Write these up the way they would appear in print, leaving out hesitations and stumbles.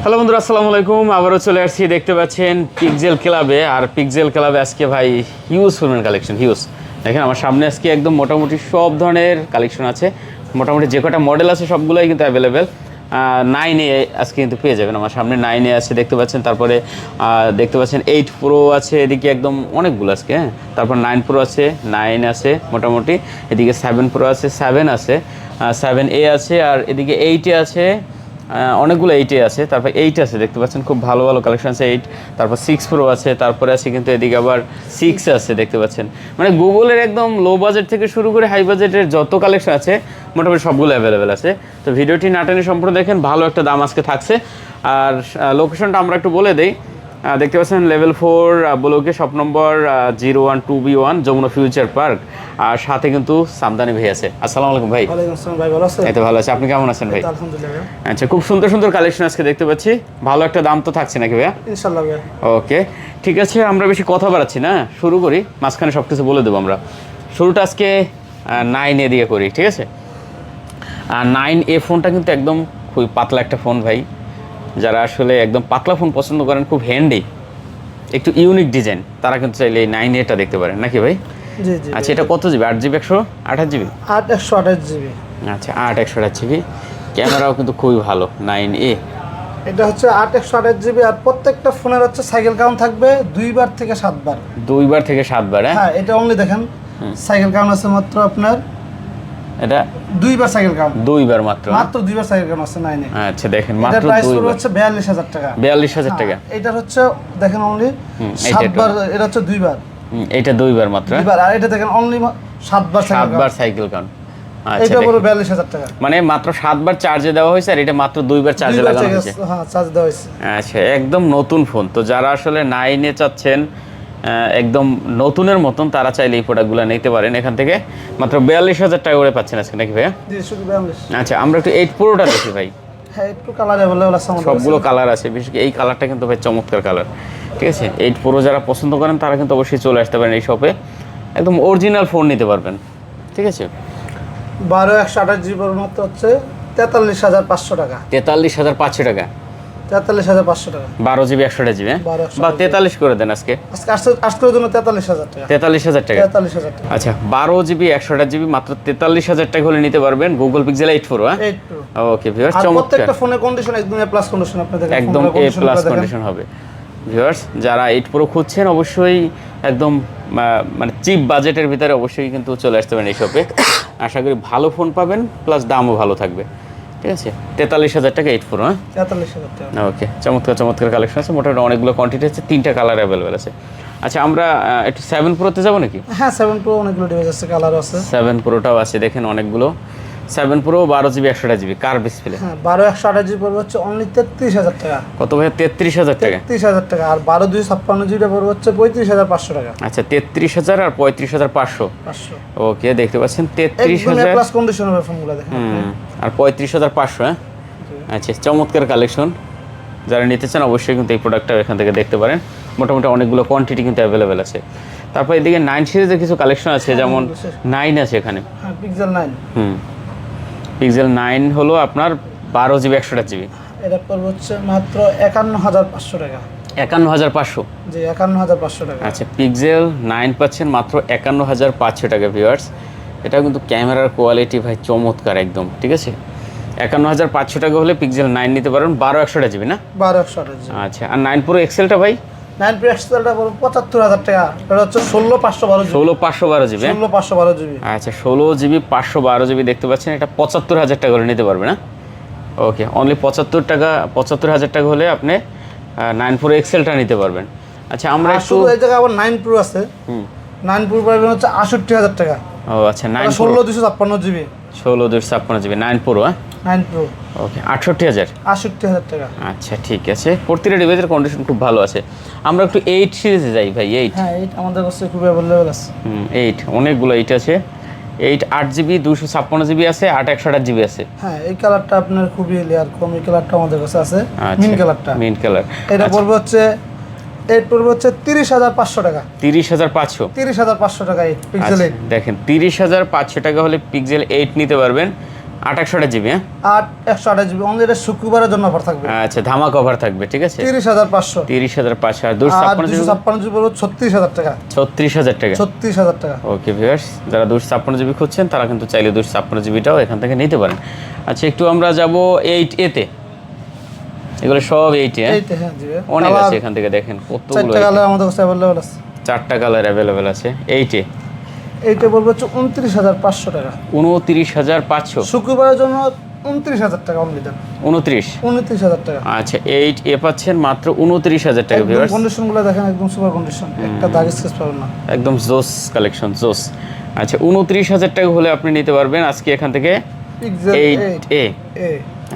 Hello বন্ধুরা, আসসালামু আলাইকুম। আবারও চলে আসছি, দেখতে পাচ্ছেন পিক্সেল ক্লাবে। আর পিক্সেল ক্লাবে আজকে ভাই হিউজ ফোনের কালেকশন, হিউজ। দেখেন আমার সামনে আজকে একদম মোটামুটি সব ধরনের কালেকশন আছে। মোটামুটি যে কটা মডেল আছে সবগুলোই কিন্তু অ্যাভেলেবেল। 9A আজকে কিন্তু পেয়ে যাবেন। আমার সামনে 9A আছে দেখতে পাচ্ছেন, তারপরে দেখতে পাচ্ছেন 8 Pro আছে, এদিকে একদম অনেকগুলো আজকে। হ্যাঁ, তারপর 9 Pro আছে, 9 আছে মোটামুটি, এদিকে 7 Pro আছে, 7 আছে, 7A আছে, আর এদিকে 8A আছে, অনেকগুলো 8A আছে, তারপর 8 আছে দেখতে পাচ্ছেন, খুব ভালো ভালো কালেকশন আছে 8, তারপর 6 Pro আছে, তারপরে আছে কিন্তু এদিকে আবার 6 আছে দেখতে পাচ্ছেন। মানে গুগলের একদম লো বাজেট থেকে শুরু করে হাই বাজেটের যত কালেকশন আছে মোটামুটি সবগুলো অ্যাভেলেবেল আছে। তো ভিডিওটি না টেনে সম্পূর্ণ দেখেন, ভালো একটা দাম আজকে থাকছে। আর লোকেশনটা আমরা একটু বলে দিই। দেখতে পাচ্ছেন লেভেল 4 ব্লকে shop number 012B1 Jamuna future park. আর সাথে কিন্তু সামদানি ভাই আছে। আসসালামু আলাইকুম ভাই। ওয়ালাইকুম আসসালাম ভাই, ভালো আছেন? এই তো ভালো আছি, আপনি কেমন আছেন ভাই? আলহামদুলিল্লাহ। আচ্ছা, খুব সুন্দর সুন্দর কালেকশন আজকে দেখতে পাচ্ছি, ভালো একটা দাম তো থাকছে নাকি ভাইয়া? ইনশাআল্লাহ ভাই। ওকে, ঠিক আছে, আমরা বেশি কথা বাড়াচ্ছি না, শুরু করি। মাঝখানে সব কিছু বলে দেবো আমরা। শুরুটা আজকে 9A দিয়ে করি, ঠিক আছে? আর 9A ফোনটা কিন্তু একদম খুবই পাতলা একটা ফোন ভাই। যারা আসলে একদম পাতলা ফোন পছন্দ করেন, খুব হ্যান্ডি, একটু ইউনিক ডিজাইন, তারা কিন্তু চাইলে এই 9A দেখতে পারেন নাকি ভাই? জি জি। আচ্ছা, এটা কত জিবি? 8GB 128GB? 128GB। আচ্ছা, 128GB। ক্যামেরাও কিন্তু খুবই ভালো 9A। এটা হচ্ছে 128GB, আর প্রত্যেকটা ফোনের হচ্ছে সাইকেল কাউন্ট থাকবে 2বার থেকে 7বার। 2বার থেকে 7বার? হ্যাঁ, এটা অনলি দেখেন সাইকেল কাউন্ট আছে মাত্র আপনার, এটা 2বার সাইকেল কাউন্ট, 2বার মাত্র? মাত্র 2বার সাইকেল কাউন্ট আছে 9A। আচ্ছা, দেখেন এটা মাত্র প্রাইস 2বার, হচ্ছে 42000 টাকা। 42000 টাকা। এটা হচ্ছে দেখেন অনলি এইটা 7বার, এটা হচ্ছে 2বার। এটা 2বার মাত্র? 2বার, আর এটা দেখেন অনলি 7বার সাইকেল 7বার সাইকেল কাউন্ট। আচ্ছা, এটা পুরো 42000 টাকা। মানে মাত্র 7বার চার্জে দেওয়া হয়েছে, আর এটা মাত্র 2বার চার্জে লাগানো হয়েছে। হ্যাঁ, চার্জ দেওয়া হয়েছে। আচ্ছা, একদম নতুন ফোন। তো যারা আসলে 9A চাচ্ছেন একদম নতুনের মতন, তারা চাইলে এই প্রোডাক্টগুলো নিতে পারেন এখান থেকে। মাত্র 42000 টাকা করে পাচ্ছেন আজকে নাকি ভাইয়া? জি, শুধু 42। আচ্ছা, আমরা একটু 8 Proটা দেখি ভাই। হ্যাঁ, একটু কালার অ্যাভেলেবল আছে আমাদের সবগুলো কালার আছে, বিশেষ করে এই কালারটা কিন্তু ভাই চমৎকার কালার, ঠিক আছে? 8 Pro যারা পছন্দ করেন তারা কিন্তু অবশ্যই চলে আসতে পারেন এই শপে, একদম অরিজিনাল ফোন নিতে পারবেন, ঠিক আছে? 128GB মাত্র হচ্ছে 43500 টাকা। 43500 টাকা? 43500 টাকা। 12GB 128GB? 12 বা 43 করে দেন আজকে। আজকের জন্য 43000 টাকা। 43000 টাকা? 43000 টাকা। আচ্ছা, 12GB 128GB মাত্র 43000 টাকা হলে নিতে পারবেন গুগল পিক্সেল 8 Pro। হ্যাঁ, 8 Pro। ওকে ভিউয়ার্স, আর চমৎকার, প্রত্যেকটা ফোনের কন্ডিশন একদম এ প্লাস কন্ডিশন, আপনাদের একদম A+ কন্ডিশন হবে। ভিউয়ার্স, যারা 8 Pro খুঁজছেন অবশ্যই একদম মানে চিপ বাজেটের ভিতরে অবশ্যই কিন্তু চলে আসতে পারেন এই শপে। আশা করি ভালো ফোন পাবেন, প্লাস দামও ভালো থাকবে, ঠিক আছে? 43000 টাকা 8 Pro। হ্যাঁ, 43000 টাকা। ওকে, চমৎকার চমৎকার কালেকশন আছে, মোটামুটি অনেকগুলো কোয়ান্টিটি আছে, 3টা কালার অ্যাভেলেবেল আছে। আচ্ছা, আমরা একটু 7 Proতে যাবো নাকি? হ্যাঁ, 7 Pro অনেকগুলো ডিভাইস আছে, কালারও আছে। 7 Proটাও আছে, দেখেন অনেকগুলো। 7 Pro 12GB 128GB কার ডিসপ্লে? হ্যাঁ, 12128GB পড়বে হচ্ছে অনলি 33000 টাকা। কত ভাই? 33000 টাকা? 33000 টাকা। আর 12256GB পড়বে হচ্ছে 35500 টাকা। আচ্ছা, 33000 আর 35500। 500। ওকে, দেখতে পাচ্ছেন একদম 33000 প্লাস কন্ডিশন হবে ফোনগুলো, দেখেন। আর 35500। হ্যাঁ, আচ্ছা, চমৎকার কালেকশন। যারা নিতে চান অবশ্যই কিন্তু এই প্রোডাক্টটা এখান থেকে দেখতে পারেন। মোটামুটি অনেকগুলো কোয়ান্টিটি কিন্তু অ্যাভেলেবেল আছে। তারপর এদিকে 9 সিরিজের কিছু কালেকশন আছে, যেমন 9 আছে এখানে। হ্যাঁ, পিক্সেল 9। পিক্সেল 9 হলো আপনার 12GB 128GB। এটা পড়বে হচ্ছে মাত্র 51500 টাকা। 51500? জি, 51500 টাকা। আচ্ছা, পিক্সেল 9 পাচ্ছেন মাত্র 51500 টাকা ভিউয়ার্স। এটা কিন্তু ক্যামেরার কোয়ালিটি ভাই চমৎকার একদম, ঠিক আছে? 51500 টাকা হলে পিক্সেল 9 নিতে পারেন, 12128GB না? 12128GB। আচ্ছা, আর 9 Pro এক্সেলটা ভাই? 9 Pro এক্সেলটা পড়বে 75000 টাকা। এটা হচ্ছে 16512GB। 16512GB? 16512GB। আচ্ছা, 16GB 512GB দেখতে পাচ্ছেন, এটা 75000 টাকা হলে নিতে পারবে না? ওকে, অনলি 75000 টাকা হলে আপনি 9 Pro এক্সেলটা নিতে পারবেন। আচ্ছা, আমরা একটু এই জায়গায় আবার 9 Pro আছে। 9 Pro পাবেন হচ্ছে 68000 টাকা। ও আচ্ছা, 9 Pro 16256GB। 16256GB 9 Pro? 9 Pro ওকে, 68000? 68000 টাকা। আচ্ছা, ঠিক আছে, প্রতিটা ডিভাইসের কন্ডিশন খুব ভালো আছে। আমরা একটু 8 সিরিজে যাই ভাই। 8? হ্যাঁ, 8 আমাদের কাছে খুব অ্যাভেলেবল আছে। 8 অনেকগুলো 8 আছে। 8 8GB 256GB আছে, 8 128GB আছে। হ্যাঁ, এই কালারটা আপনার খুবই লেয়ার কম, এই কালারটা আমাদের কাছে আছে, মিন কালারটা। মিন কালার। এটা পড়বে হচ্ছে 8 পড়বে হচ্ছে 30500 টাকা। 30500? 30500 টাকা 8 পিক্সেল 8। দেখেন, 30500 টাকা হলে পিক্সেল 8 নিতে পারবেন। 8/128 GB, হ্যাঁ? 8/128 GB অনলি, এটা শুক্রবারের জন্য অফার থাকবে। আচ্ছা, ধামা কভার থাকবে, ঠিক আছে। 30,500। 30,500। আর আর 256 256 GB 36,000 টাকা। 36,000 টাকা। 36,000 টাকা। ওকে ভিউয়ার্স, যারা 256 GB খুঁজছেন তারা কিন্তু চাইলে 256 জিবিটাও এখান থেকে নিতে পারেন। আচ্ছা, একটু আমরা যাব 8A তে। এগুলো সব 8A, হ্যাঁ? এইটা হ্যাঁ জি। অনেক আছে এখান থেকে, দেখেন কতগুলো। 4টা কালার আমাদের কাছে अवेलेबल আছে। 4টা কালার অ্যাভেলেবেল আছে 8A। এইটা বলবো হচ্ছে 29,500 টাকা। 29,500। শুক্রবারের জন্য 29,000 টাকা অনলি দেন। 29,000 টাকা। আচ্ছা, 8A পাচ্ছেন মাত্র 29,000 টাকা ভিউয়ার্স। কন্ডিশনগুলো দেখেন, একদম সুপার কন্ডিশন, একটা দাগ স্কেচ পাবেন না। একদম জোস কালেকশন, জোস। আচ্ছা, 29,000 টাকা হলে আপনি নিতে পারবেন আজকে এখান থেকে পিক্সেল 8A।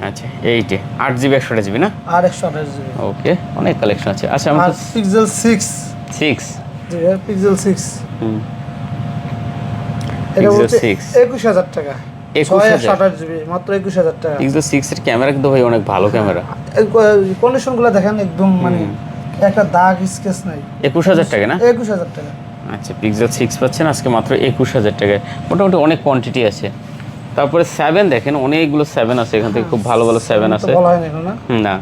আচ্ছা, 8A 8GB 128GB না? আর 128 GB। ওকে, অনেক কালেকশন আছে। আচ্ছা, আমরা আর পিক্সেল 6 জি পিক্সেল 6 এটা Pixel হচ্ছে 6 21,000 টাকা। 21,000 628 GB মাত্র 21,000 টাকা। Pixel 6 এর ক্যামেরা কিন্তু ভাই অনেক ভালো ক্যামেরা। কন্ডিশনগুলো দেখেন, একদম মানে একটা দাগ স্কেচ নাই। 21,000 টাকা না? 21,000 টাকা। আচ্ছা, Pixel 6 পাচ্ছেন আজকে মাত্র 21,000 টাকায়। মোটামুটি অনেক কোয়ান্টিটি আছে। তারপরে 7 দেখেন, অনেকগুলো 7 আছে এখান থেকে, খুব ভালো ভালো 7 আছে। বলা হয় না এখন না? না।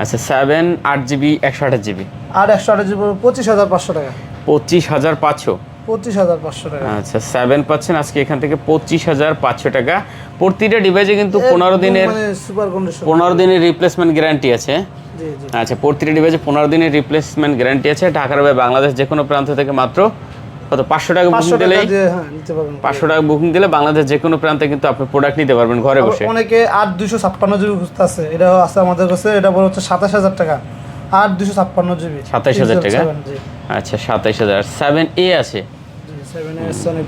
আচ্ছা, 7 8GB 128GB। আর 128 GB 25,500 টাকা। 25,500। 25,500 টাকা। আচ্ছা, 7 পাচ্ছেন আজকে এখান থেকে 25,500 টাকা। প্রতিটা ডিভাইসে কিন্তু 15 দিনের মানে সুপার কন্ডিশন। 15 দিনের রিপ্লেসমেন্ট গ্যারান্টি আছে। জি জি। আচ্ছা, প্রতিটা ডিভাইসে 15 দিনের রিপ্লেসমেন্ট গ্যারান্টি আছে। ঢাকার বাইরে বাংলাদেশ যে কোনো প্রান্ত থেকে মাত্র কত 500 টাকা বুকিং 500 টাকা দিলেই, দিয়ে হ্যাঁ নিতে পারবেন। 500 টাকা বুকিং দিলে বাংলাদেশ যে কোনো প্রান্তে কিন্তু আপনি প্রোডাক্ট নিতে পারবেন ঘরে বসে। অনেকে 8/256 GB খুঁজতে আছে, এটা আছে আমাদের কাছে, এটা বড় হচ্ছে 27,000 টাকা। 8/256 GB 27,000 টাকা। জি আচ্ছা, 27,000। 7A আছে, জি 7S অনেক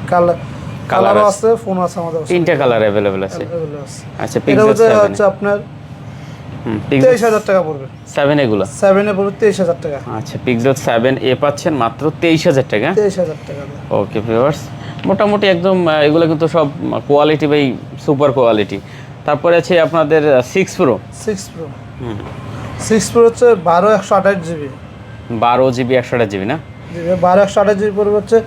কালারও আছে, ফোন আছে আমাদের কাছে। 3টা কালার অ্যাভেলেবেল আছে। আচ্ছা, এটা Pixel 7 হচ্ছে আপনার Pixel 23,000 টাকা পড়বে। 7 এগুলো 7 এ পড়বে 23,000 টাকা। আচ্ছা, Pixel 7A পাচ্ছেন মাত্র 23,000 টাকা। 23,000 টাকা। ওকে ভিউয়ার্স, মোটামুটি একদম এগুলো কিন্তু সব কোয়ালিটি বাই সুপার কোয়ালিটি। তারপরে আছে আপনাদের 6 Pro। 6 Pro 6 Pro হচ্ছে 12/128 GB। 12GB 128GB না? জি 12/128 GB পড়বে হচ্ছে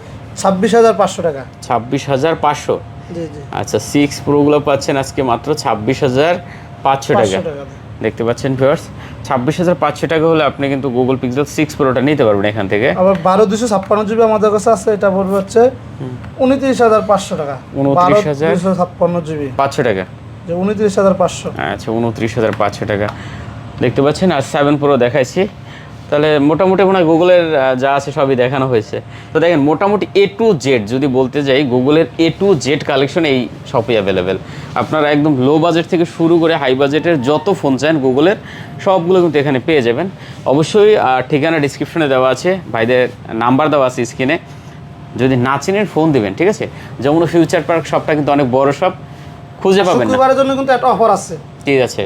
26,500 টাকা। 26,500। জি জি। আচ্ছা, 6 Pro গুলো পাচ্ছেন আজকে মাত্র 26,500 টাকা। 500 টাকা। দেখতে পাচ্ছেন ভিউয়ার্স, 26,500 টাকা হলে আপনি কিন্তু গুগল পিক্সেল 6 Proটা নিতে পারবেন এখান থেকে। আবার 12/256 GB আমাদের কাছে আছে, এটা পড়বে হচ্ছে 29,500 টাকা। 29,500 GB 500 টাকা। যে 29,500। আচ্ছা, 29,500 টাকা দেখতে পাচ্ছেন। আর 7 Pro দেখাইছি, তাহলে মোটামুটি মনে হয় গুগলের যা আছে সবই দেখানো হয়েছে। তো দেখেন, মোটামুটি A to Z যদি বলতে যাই, গুগলের A to Z কালেকশন এই শপে অ্যাভেলেবেল। আপনারা একদম লো বাজেট থেকে শুরু করে হাই বাজেটের যত ফোন চান গুগলের সবগুলো কিন্তু এখানে পেয়ে যাবেন। অবশ্যই ঠিকানা ডিসক্রিপশনে দেওয়া আছে, ভাইদের নাম্বার দেওয়া আছে স্ক্রিনে। যদি না চিনেন ফোন দিবেন, ঠিক আছে। যমুনা ফিউচার পার্ক শপটা কিন্তু অনেক বড় শপ, খুঁজে পাবেন না। শুক্রবারের জন্য কিন্তু একটা অফার আছে। ঠিক আছে,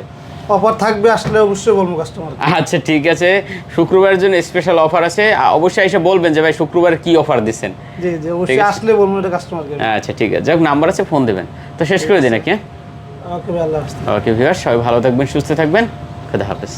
অফার থাকবে, আসলে অবশ্যই বলবো কাস্টমার। আচ্ছা, ঠিক আছে। শুক্রবারের জন্য স্পেশাল অফার আছে, অবশ্যই এসে বলবেন যে ভাই শুক্রবার কি অফার দিচ্ছেন। জি জি, অবশ্যই আসলে বলবো এটা কাস্টমারকে। আচ্ছা, ঠিক আছে, যাক নাম্বার আছে, ফোন দেবেন। তো শেষ করে দিন নাকি? ওকে ভাই, আল্লাহ হাফেজ। ওকে ভিউয়ার, সবাই ভালো থাকবেন, সুস্থ থাকবেন, খুদা হাফেজ।